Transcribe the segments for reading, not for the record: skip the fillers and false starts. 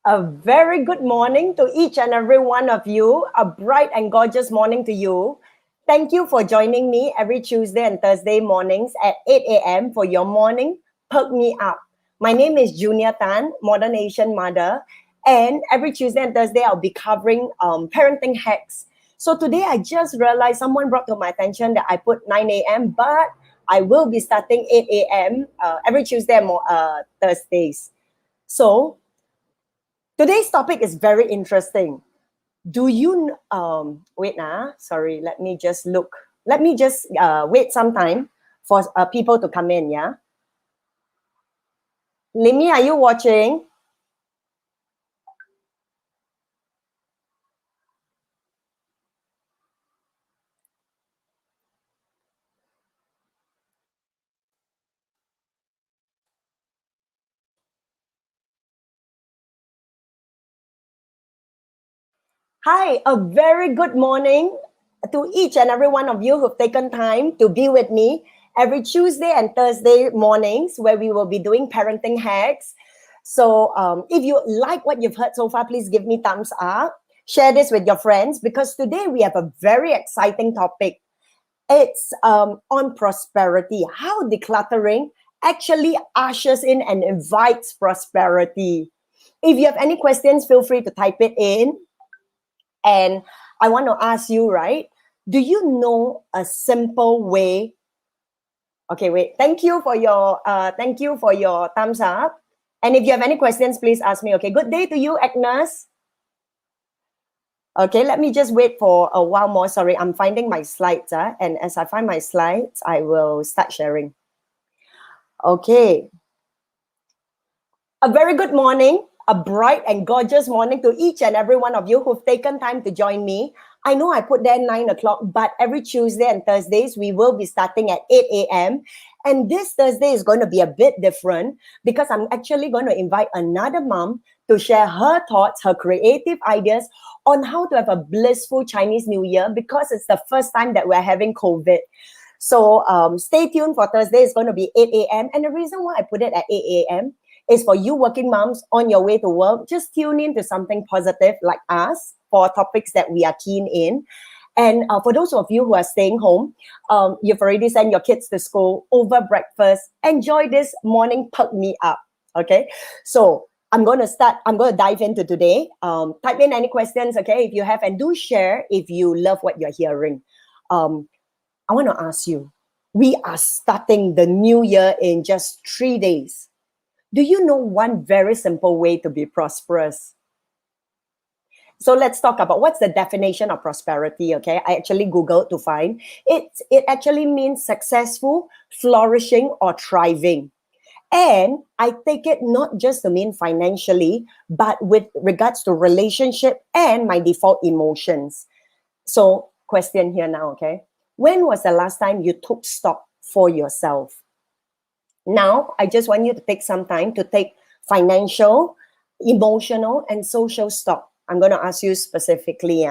A very good morning to each and every one of you. A bright and gorgeous morning to you. Thank you for joining me every Tuesday and Thursday mornings at 8 a.m. for your morning Perk Me Up. My name is Junior Tan, Modern Asian Mother. And every Tuesday and Thursday, I'll be covering parenting hacks. So today, I just realized someone brought to my attention that I put 9 a.m., but I will be starting 8 a.m. Every Tuesday and Thursdays. So today's topic is very interesting. Do you, sorry, let me just look. Let me just wait some time for people to come in, yeah? Limi, are you watching? Hi, a very good morning to each and every one of you who've taken time to be with me every Tuesday and Thursday mornings where we will be doing parenting hacks. So if you like what you've heard so far, please give me thumbs up. Share this with your friends because today we have a very exciting topic. It's on prosperity, how decluttering actually ushers in and invites prosperity. If you have any questions, feel free to type it in. And I want to ask you, right? Do you know a simple way? Okay, wait. Thank you for your thumbs up. And if you have any questions, please ask me. Okay, good day to you, Agnes. Okay, let me just wait for a while more. Sorry, I'm finding my slides. And as I find my slides, I will start sharing. Okay. A very good morning. A bright and gorgeous morning to each and every one of you who've taken time to join me. I know I put there 9 o'clock, but every Tuesday and Thursdays, we will be starting at 8 a.m. And this Thursday is going to be a bit different because I'm actually going to invite another mom to share her thoughts, her creative ideas on how to have a blissful Chinese New Year because it's the first time that we're having COVID. So stay tuned for Thursday. It's going to be 8 a.m. And the reason why I put it at 8 a.m. is for you working moms on your way to work. Just tune in to something positive like us for topics that we are keen in. And for those of you who are staying home, you've already sent your kids to school over breakfast. Enjoy this morning Perk Me Up, okay? So I'm going to dive into today. Type in any questions, okay, if you have, and do share if you love what you're hearing. I want to ask you, we are starting the new year in just 3 days. Do you know one very simple way to be prosperous? So let's talk about what's the definition of prosperity, okay? I actually Googled to find. It actually means successful, flourishing, or thriving. And I take it not just to mean financially, but with regards to relationship and my default emotions. So question here now, okay? When was the last time you took stock for yourself? Now, I just want you to take some time to take financial, emotional, and social stock. I'm going to ask you specifically,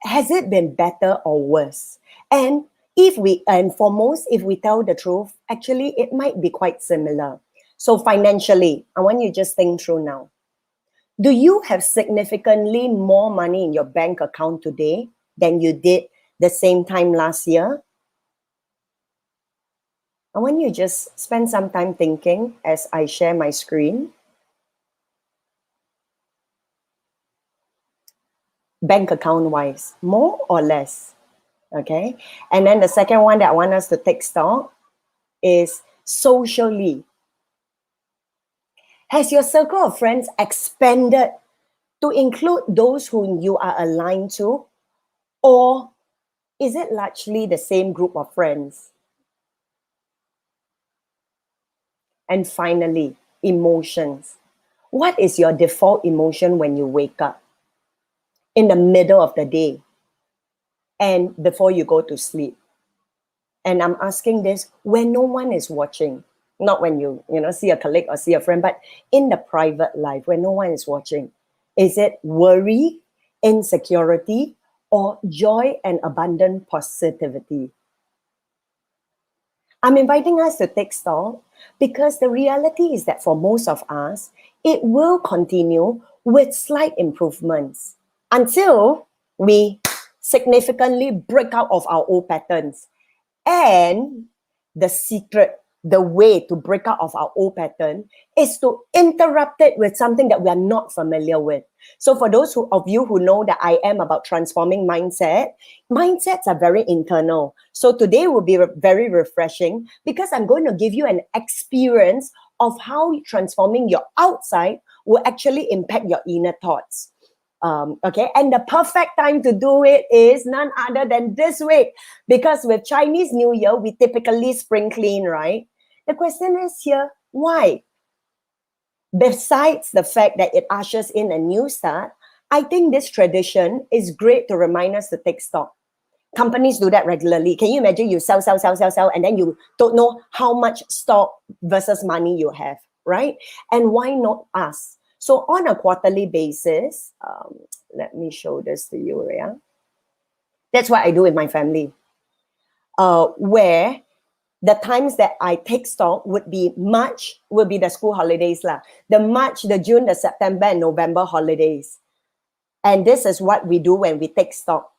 has it been better or worse? And for most, if we tell the truth, actually, it might be quite similar. So financially, I want you to just think through now. Do you have significantly more money in your bank account today than you did the same time last year? I want you to just spend some time thinking as I share my screen. Bank account wise, more or less, okay? And then the second one that I want us to take stock is socially. Has your circle of friends expanded to include those whom you are aligned to? Or is it largely the same group of friends? And finally, emotions. What is your default emotion when you wake up? In the middle of the day and before you go to sleep? And I'm asking this when no one is watching, not when you see a colleague or see a friend, but in the private life when no one is watching. Is it worry, insecurity, or joy and abundant positivity? I'm inviting us to take stock Because the reality is that for most of us, it will continue with slight improvements until we significantly break out of our old patterns. And the secret, the way to break out of our old pattern is to interrupt it with something that we are not familiar with. So for those of you who know that I am about transforming mindsets are very internal. So today will be very refreshing because I'm going to give you an experience of how transforming your outside will actually impact your inner thoughts. Okay, and the perfect time to do it is none other than this week, because with Chinese New Year, we typically spring clean, right? The question is here, why? Besides the fact that it ushers in a new start, I think this tradition is great to remind us to take stock. Companies do that regularly. Can you imagine you sell, and then you don't know how much stock versus money you have, right? And why not us? So on a quarterly basis, let me show this to you, yeah? That's what I do with my family. Where the times that I take stock would be March, will be the school holidays lah. The March, the June, the September, and November holidays. And this is what we do when we take stock,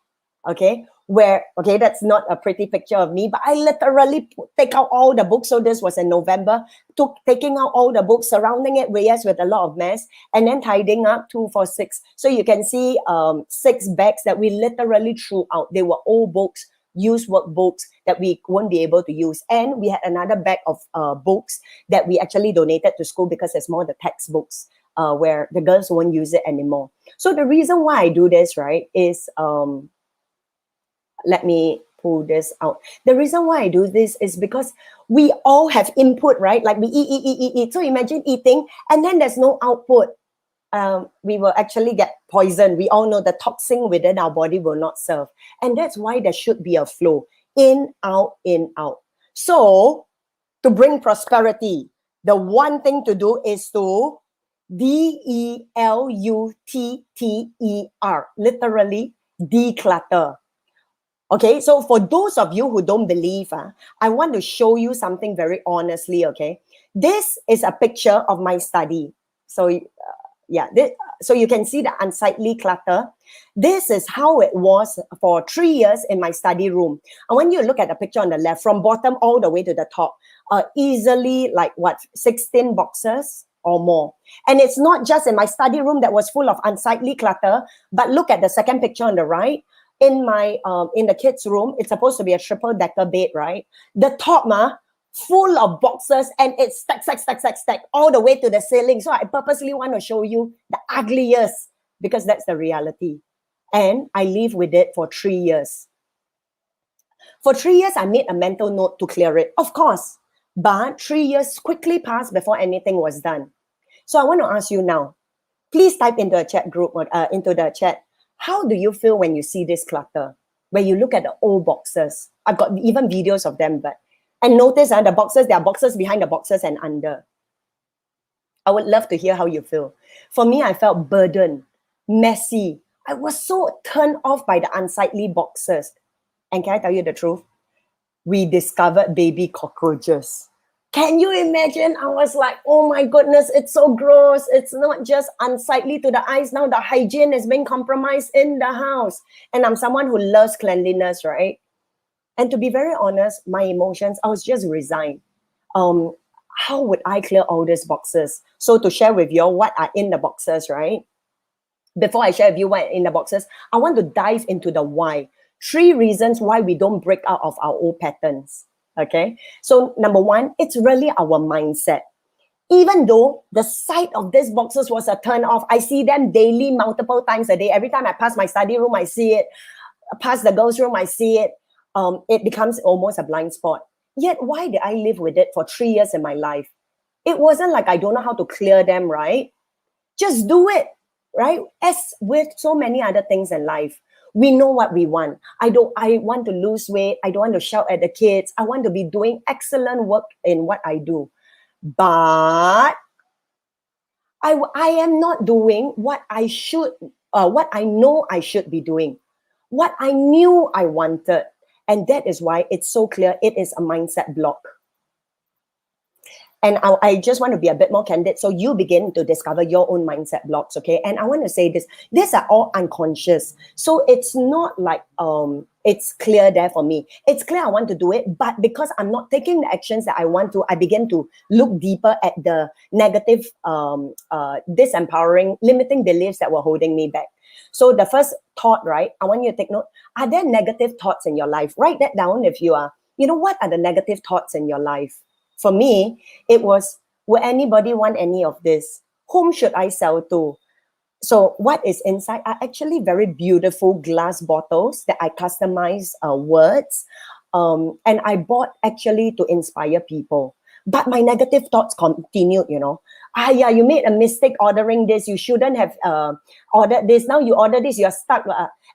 okay? Where, okay, that's not a pretty picture of me, but I literally take out all the books. So this was in November, taking out all the books, surrounding it with a lot of mess, and then tidying up 2, 4, 6. So you can see 6 bags that we literally threw out. They were old books, used workbooks that we won't be able to use. And we had another bag of books that we actually donated to school because it's more the textbooks where the girls won't use it anymore. So the reason why I do this, right, is... let me pull this out. The reason why I do this is because we all have input, right? Like we eat. So imagine eating and then there's no output. We will actually get poisoned. We all know the toxin within our body will not serve. And that's why there should be a flow. In, out, in, out. So to bring prosperity, the one thing to do is to DELUTTER, literally declutter. Okay, so for those of you who don't believe, I want to show you something very honestly, okay? This is a picture of my study. So, so you can see the unsightly clutter. This is how it was for 3 years in my study room. And when you look at the picture on the left, from bottom all the way to the top, easily like 16 boxes or more. And it's not just in my study room that was full of unsightly clutter, but look at the second picture on the right. In my in the kids' room, it's supposed to be a triple-decker bed, right? The top, full of boxes, and it's stack all the way to the ceiling. So I purposely want to show you the ugliest because that's the reality. And I live with it for 3 years. For 3 years, I made a mental note to clear it, of course. But 3 years quickly passed before anything was done. So I want to ask you now, please type into a chat group, into the chat, how do you feel when you see this clutter? When you look at the old boxes, I've got even videos of them, and notice the boxes, there are boxes behind the boxes and under. I would love to hear how you feel. For me, I felt burdened, messy. I was so turned off by the unsightly boxes. And can I tell you the truth? We discovered baby cockroaches. Can you imagine? I was like, oh my goodness, it's so gross. It's not just unsightly to the eyes. Now the hygiene is being compromised in the house. And I'm someone who loves cleanliness, right? And to be very honest, my emotions, I was just resigned. How would I clear all these boxes? So to share with you all what are in the boxes, right? Before I share with you what are in the boxes, I want to dive into the why. 3 reasons why we don't break out of our old patterns. Okay, so number 1, it's really our mindset. Even though the sight of these boxes was a turn off, I see them daily, multiple times a day. Every time I pass my study room, I see it. Pass the girls' room, I see it. It becomes almost a blind spot. Yet, why did I live with it for 3 years in my life? It wasn't like I don't know how to clear them, right? Just do it, right? As with so many other things in life, we know what we want. I want to lose weight. I don't want to shout at the kids. I want to be doing excellent work in what I do. But I am not doing what I should, what I know I should be doing, what I knew I wanted. And that is why it's so clear it is a mindset block. And I just want to be a bit more candid. So you begin to discover your own mindset blocks, okay? And I want to say this, these are all unconscious. So it's not like it's clear there for me. It's clear I want to do it, but because I'm not taking the actions that I want to, I begin to look deeper at the negative, disempowering, limiting beliefs that were holding me back. So the first thought, right? I want you to take note. Are there negative thoughts in your life? Write that down if you are. You know, what are the negative thoughts in your life? For me, it was, will anybody want any of this? Whom should I sell to? So what is inside are actually very beautiful glass bottles that I customize words. And I bought actually to inspire people. But my negative thoughts continued, you know. Yeah, you made a mistake ordering this. You shouldn't have ordered this. Now you order this, you're stuck.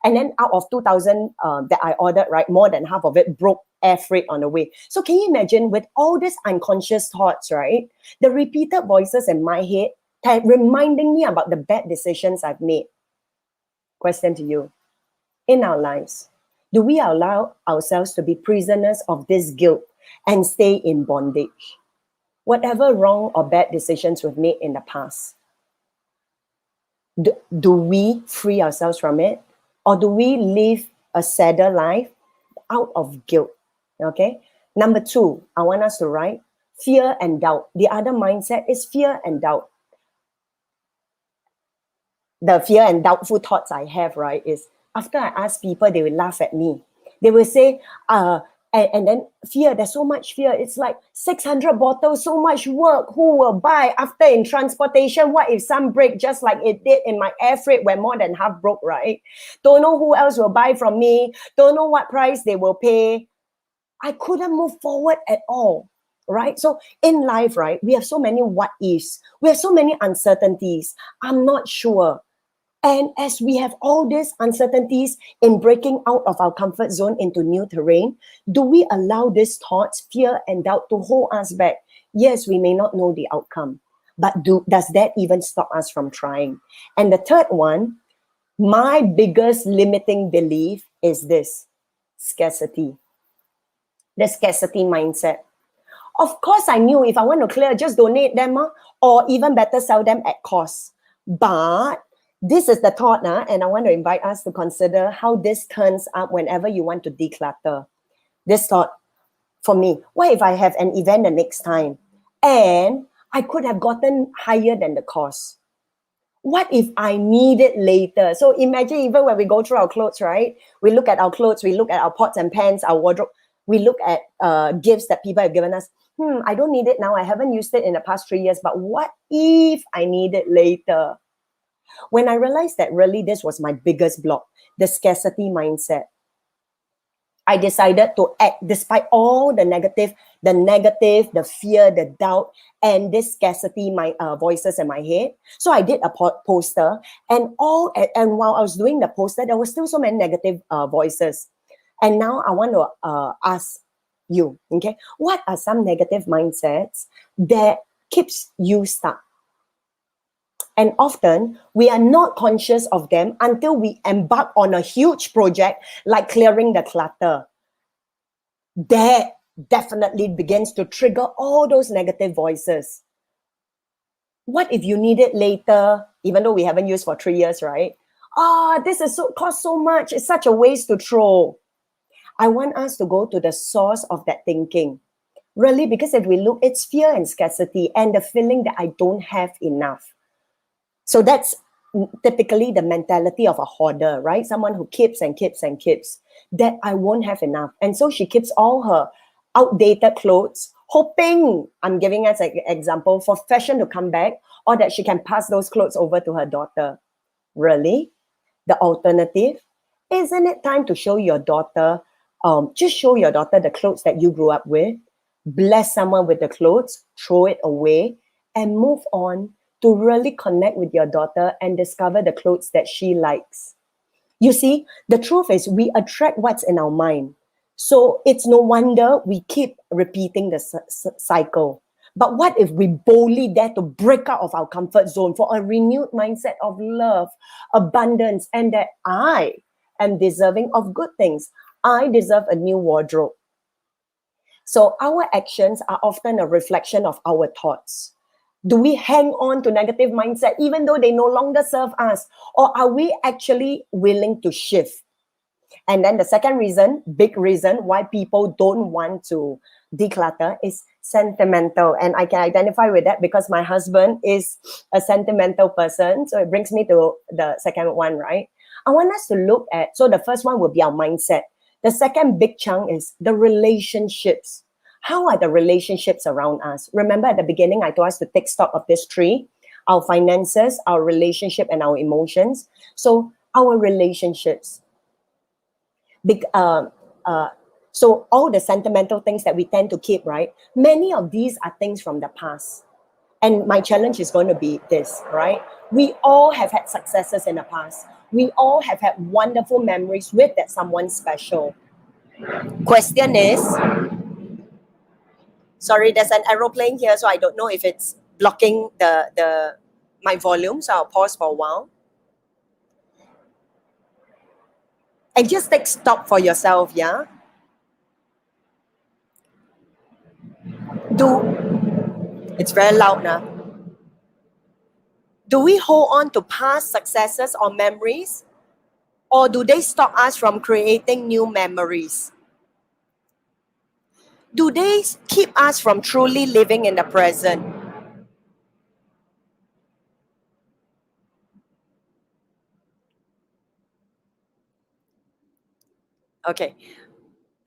And then out of 2,000 that I ordered, right, more than half of it broke air freight on the way. So can you imagine, with all these unconscious thoughts, right, the repeated voices in my head reminding me about the bad decisions I've made? Question to you. In our lives, do we allow ourselves to be prisoners of this guilt and stay in bondage? Whatever wrong or bad decisions we've made in the past, do we free ourselves from it? Or do we live a sadder life out of guilt? Okay. Number 2, I want us to write fear and doubt. The other mindset is fear and doubt. The fear and doubtful thoughts I have, right, is after I ask people, they will laugh at me. They will say, and then fear, there's so much fear. It's like 600 bottles, so much work. Who will buy? After in transportation, what if some break, just like it did in my air freight where more than half broke, right? Don't know who else will buy from me. Don't know what price they will pay. I couldn't move forward at all, right? So in life, right, we have so many what ifs. We have so many uncertainties. I'm not sure. And as we have all these uncertainties in breaking out of our comfort zone into new terrain, do we allow these thoughts, fear and doubt to hold us back? Yes, we may not know the outcome, but does that even stop us from trying? And the third one, my biggest limiting belief is this: scarcity. The scarcity mindset. Of course, I knew if I want to clear, just donate them, or even better, sell them at cost. But this is the thought, and I want to invite us to consider how this turns up whenever you want to declutter. This thought, for me, what if I have an event the next time and I could have gotten higher than the cost? What if I need it later? So imagine, even when we go through our clothes, right? We look at our clothes, we look at our pots and pans, our wardrobe, we look at gifts that people have given us. I don't need it now. I haven't used it in the past 3 years, but what if I need it later? When I realized that really this was my biggest block, the scarcity mindset, I decided to act despite all the negative, the fear, the doubt, and this scarcity, my voices in my head. So I did a poster, and while I was doing the poster, there were still so many negative voices. And now I want to ask you, okay, what are some negative mindsets that keeps you stuck? And often we are not conscious of them until we embark on a huge project like clearing the clutter. That definitely begins to trigger all those negative voices. What if you need it later, even though we haven't used for 3 years, right? This is cost so much. It's such a waste to throw. I want us to go to the source of that thinking. Really, because if we look, it's fear and scarcity and the feeling that I don't have enough. So that's typically the mentality of a hoarder, right? Someone who keeps and keeps and keeps, that I won't have enough. And so she keeps all her outdated clothes, hoping, I'm giving us an example, for fashion to come back, or that she can pass those clothes over to her daughter. Really? The alternative? Isn't it time to show your daughter, just show your daughter the clothes that you grew up with, bless someone with the clothes, throw it away, and move on to really connect with your daughter and discover the clothes that she likes. You see, the truth is we attract what's in our mind. So it's no wonder we keep repeating the cycle. But what if we boldly dare to break out of our comfort zone for a renewed mindset of love, abundance, and that I am deserving of good things. I deserve a new wardrobe. So our actions are often a reflection of our thoughts. Do we hang on to negative mindset even though they no longer serve us? Or are we actually willing to shift? And then the second reason, big reason why people don't want to declutter is sentimental. And I can identify with that because my husband is a sentimental person. So it brings me to the second one, right? I want us to look at, so the first one will be our mindset. The second big chunk is the relationships. How are the relationships around us? Remember at the beginning, I told us to take stock of this tree, our finances, our relationship, and our emotions. So our relationships. So all the sentimental things that we tend to keep, right? Many of these are things from the past. And my challenge is going to be this, right? We all have had successes in the past. We all have had wonderful memories with that someone special. Question is, sorry, there's an aeroplane here, so I don't know if it's blocking my volume, so I'll pause for a while. And just take stock for yourself, yeah? It's very loud now. Do we hold on to past successes or memories? Or do they stop us from creating new memories? Do they keep us from truly living in the present? Okay.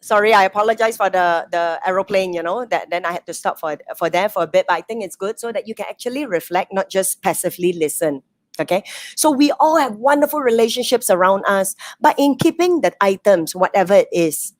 Sorry, I apologize for the aeroplane, that then I had to stop for that for a bit, but I think it's good so that you can actually reflect, not just passively listen. Okay, so we all have wonderful relationships around us, but in keeping the items, whatever it is,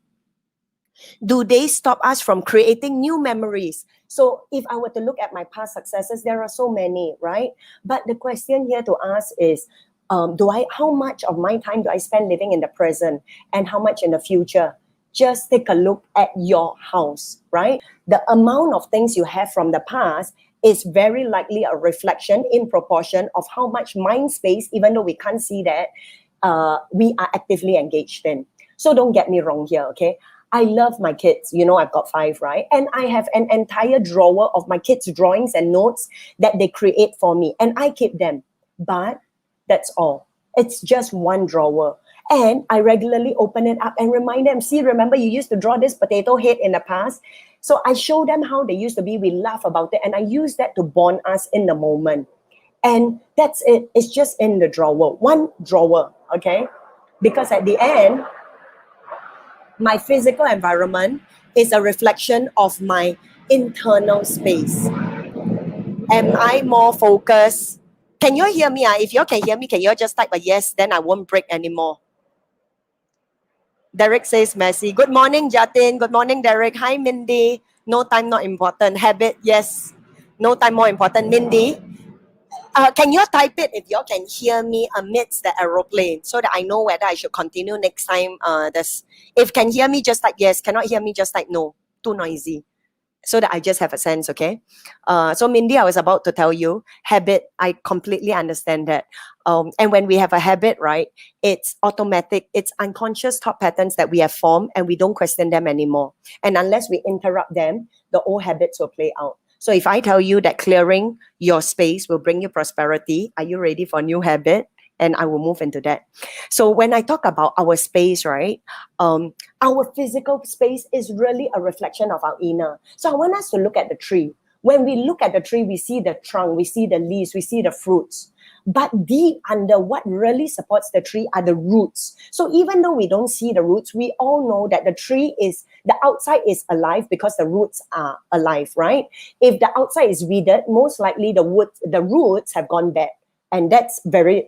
do they stop us from creating new memories? So if I were to look at my past successes, there are so many, right? But the question here to ask is, how much of my time do I spend living in the present and how much in the future? Just take a look at your house, right? The amount of things you have from the past is very likely a reflection in proportion of how much mind space, even though we can't see that, we are actively engaged in. So don't get me wrong here, okay? I love my kids. I've got 5, right? And I have an entire drawer of my kids' drawings and notes that they create for me. And I keep them. But that's all. It's just one drawer. And I regularly open it up and remind them, see, remember you used to draw this potato head in the past? So I show them how they used to be. We laugh about it. And I use that to bond us in the moment. And that's it. It's just in the drawer. One drawer, okay? Because at the end, my physical environment is a reflection of my internal space. Am I more focused? Can you hear me? If you can hear me, can you just type a yes? Then I won't break anymore. Derek says messy. Good morning, Jatin. Good morning, Derek. Hi, Mindy. No time, not important. Habit, yes. No time, more important. Mindy, can you type it if you can hear me amidst the aeroplane so that I know whether I should continue next time? If can hear me, just type yes. Cannot hear me, just type no. Too noisy. So that I just have a sense, okay? So Mindy, I was about to tell you, habit, I completely understand that. And when we have a habit, right, it's automatic, it's unconscious thought patterns that we have formed and we don't question them anymore. And unless we interrupt them, the old habits will play out. So if I tell you that clearing your space will bring you prosperity, are you ready for a new habit? And I will move into that. So when I talk about our space, right, our physical space is really a reflection of our inner. So I want us to look at the tree. When we look at the tree, we see the trunk, we see the leaves, we see the fruits. But deep under what really supports the tree are the roots. So even though we don't see the roots, we all know that the outside is alive because the roots are alive, right? If the outside is withered, most likely the roots have gone bad. And that's a very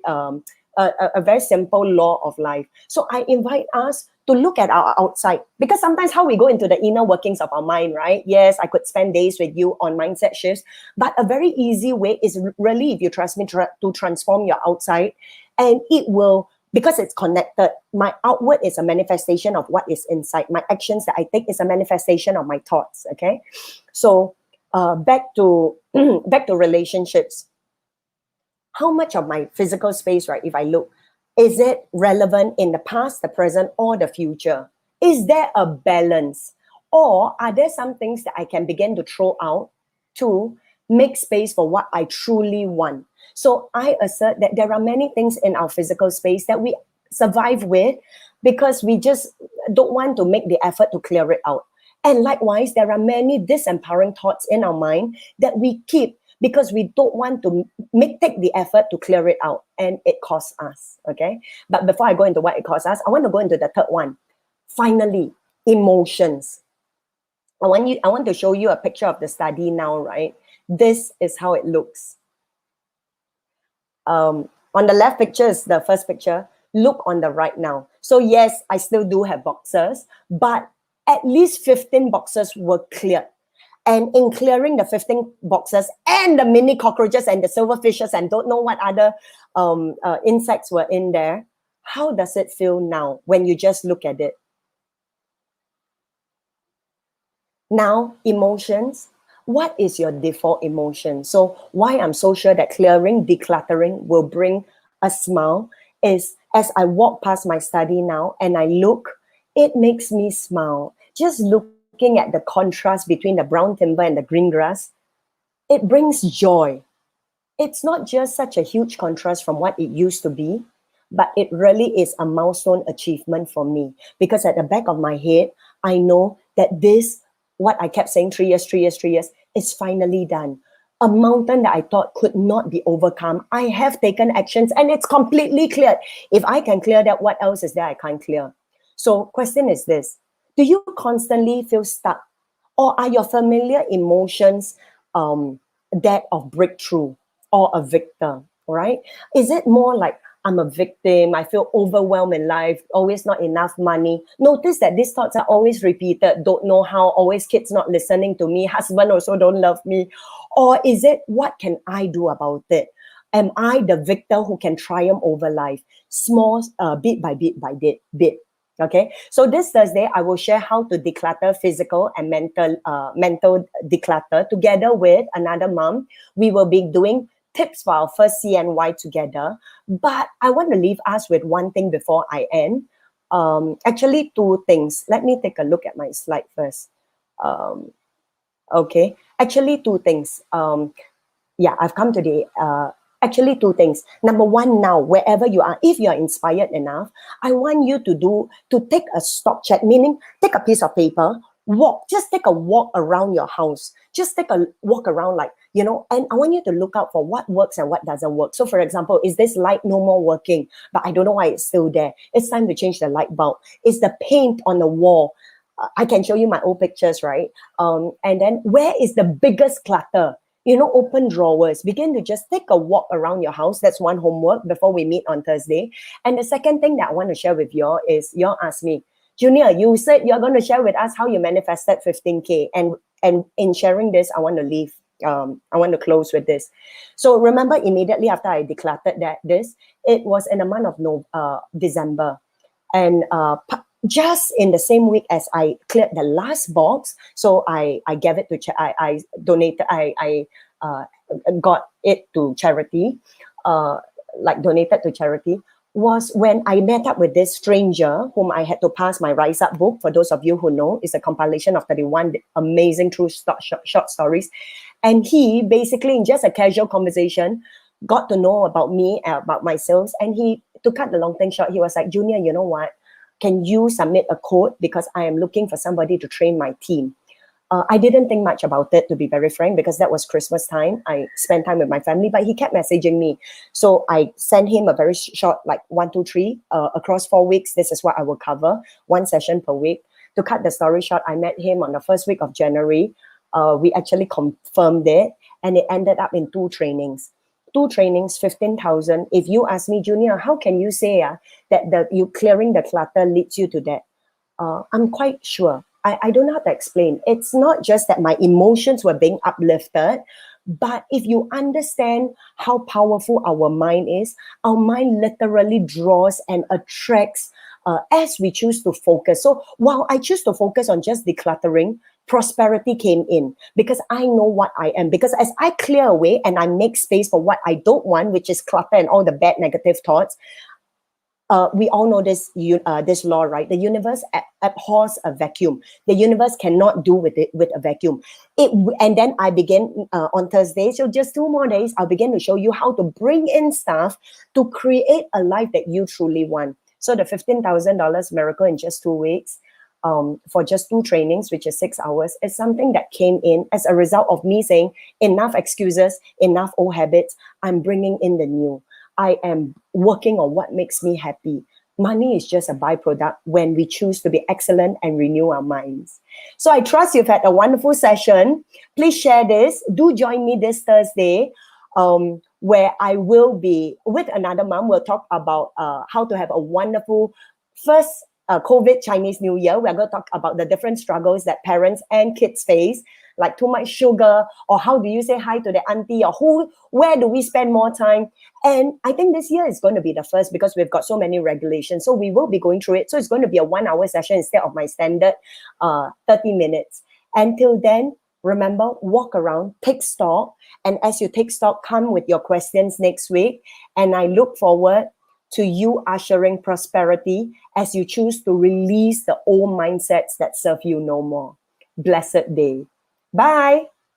simple law of life. So I invite us to look at our outside, because sometimes how we go into the inner workings of our mind, right? Yes, I could spend days with you on mindset shifts, but a very easy way is really, if you trust me, to transform your outside, and it will, because it's connected. My outward is a manifestation of what is inside. My actions that I take is a manifestation of my thoughts. Okay, so back to relationships. How much of my physical space, right, if I look, is it relevant in the past, the present, or the future? Is there a balance? Or are there some things that I can begin to throw out to make space for what I truly want? So I assert that there are many things in our physical space that we survive with because we just don't want to make the effort to clear it out. And likewise, there are many disempowering thoughts in our mind that we keep because we don't want to take the effort to clear it out, and it costs us, okay? But before I go into what it costs us, I want to go into the third one. Finally, emotions. I want to show you a picture of the study now, right? This is how it looks. On the left picture is the first picture. Look on the right now. So yes, I still do have boxes, but at least 15 boxes were cleared. And in clearing the 15 boxes and the mini cockroaches and the silverfishes and don't know what other insects were in there, how does it feel now when you just look at it? Now, emotions. What is your default emotion? So why I'm so sure that clearing, decluttering will bring a smile is as I walk past my study now and I look, it makes me smile. Just looking at the contrast between the brown timber and the green grass, it brings joy. It's not just such a huge contrast from what it used to be, but it really is a milestone achievement for me because at the back of my head, I know that this, what I kept saying 3 years, is finally done. A mountain that I thought could not be overcome, I have taken actions and it's completely cleared. If I can clear that, what else is there I can't clear? So question is this, do you constantly feel stuck? Or are your familiar emotions that of breakthrough or a victor, right? Is it more like I'm a victim, I feel overwhelmed in life, always not enough money? Notice that these thoughts are always repeated, don't know how, always kids not listening to me, husband also don't love me. Or is it, what can I do about it? Am I the victor who can triumph over life? Small, bit by bit by bit. Okay, so this Thursday, I will share how to declutter physical and mental declutter together with another mom. We will be doing tips for our first CNY together. But I want to leave us with one thing before I end. Actually, two things. Let me take a look at my slide first. Okay, actually two things. Yeah, I've come to the actually two things. Number one, now wherever you are, if you are inspired enough, I want you to take a stop check, meaning take a piece of paper, just take a walk around your house. Just take a walk around, like, you know, and I want you to look out for what works and what doesn't work. So for example, is this light no more working, but I don't know why it's still there? It's time to change the light bulb. Is the paint on the wall? I can show you my old pictures, right? And then where is the biggest clutter? You know, open drawers. Begin to just take a walk around your house. That's one homework before we meet on Thursday. And the second thing that I want to share with you is, you asked me, Junior, you said you're going to share with us how you manifested 15K. And in sharing this, I want to leave. I want to close with this. So remember, immediately after I decluttered it was in the month of December. And just in the same week as I cleared the last box, so I gave it to I donated, I got it to charity, like donated to charity, was when I met up with this stranger whom I had to pass my Rise Up book. For those of you who know, it's a compilation of 31 amazing true short stories. And he basically, in just a casual conversation, got to know about me, about myself. And he, to cut the long thing short, he was like, Junior, you know what? Can you submit a code because I am looking for somebody to train my team? I didn't think much about it, to be very frank, because that was Christmas time. I spent time with my family, but he kept messaging me. So I sent him a very short, like 1, 2, 3, across 4 weeks. This is what I will cover, 1 session per week. To cut the story short, I met him on the first week of January. We actually confirmed it, and it ended up in 2 trainings. 2 trainings, 15,000. If you ask me, Junior, how can you say that you clearing the clutter leads you to that? I'm quite sure. I don't know how to explain. It's not just that my emotions were being uplifted, but if you understand how powerful our mind is, our mind literally draws and attracts as we choose to focus. So while I choose to focus on just decluttering, prosperity came in because I know what I am. Because as I clear away and I make space for what I don't want, which is clutter and all the bad negative thoughts, we all know this law, right? The universe abhors a vacuum. The universe cannot do with a vacuum. And then I begin on Thursday, so just 2 more days, I'll begin to show you how to bring in stuff to create a life that you truly want. So the $15,000 miracle in just 2 weeks, for just 2 trainings, which is 6 hours, is something that came in as a result of me saying, enough excuses, enough old habits, I'm bringing in the new. I am working on what makes me happy. Money is just a byproduct when we choose to be excellent and renew our minds. So I trust you've had a wonderful session. Please share this. Do join me this Thursday, where I will be with another mom. We'll talk about how to have a wonderful first COVID Chinese New Year. We're going to talk about the different struggles that parents and kids face, like too much sugar, or how do you say hi to the auntie, or where do we spend more time? And I think this year is going to be the first because we've got so many regulations. So we will be going through it. So it's going to be a 1-hour session instead of my standard 30 minutes. Until then, remember, walk around, take stock. And as you take stock, come with your questions next week. And I look forward to you ushering prosperity as you choose to release the old mindsets that serve you no more. Blessed day. Bye.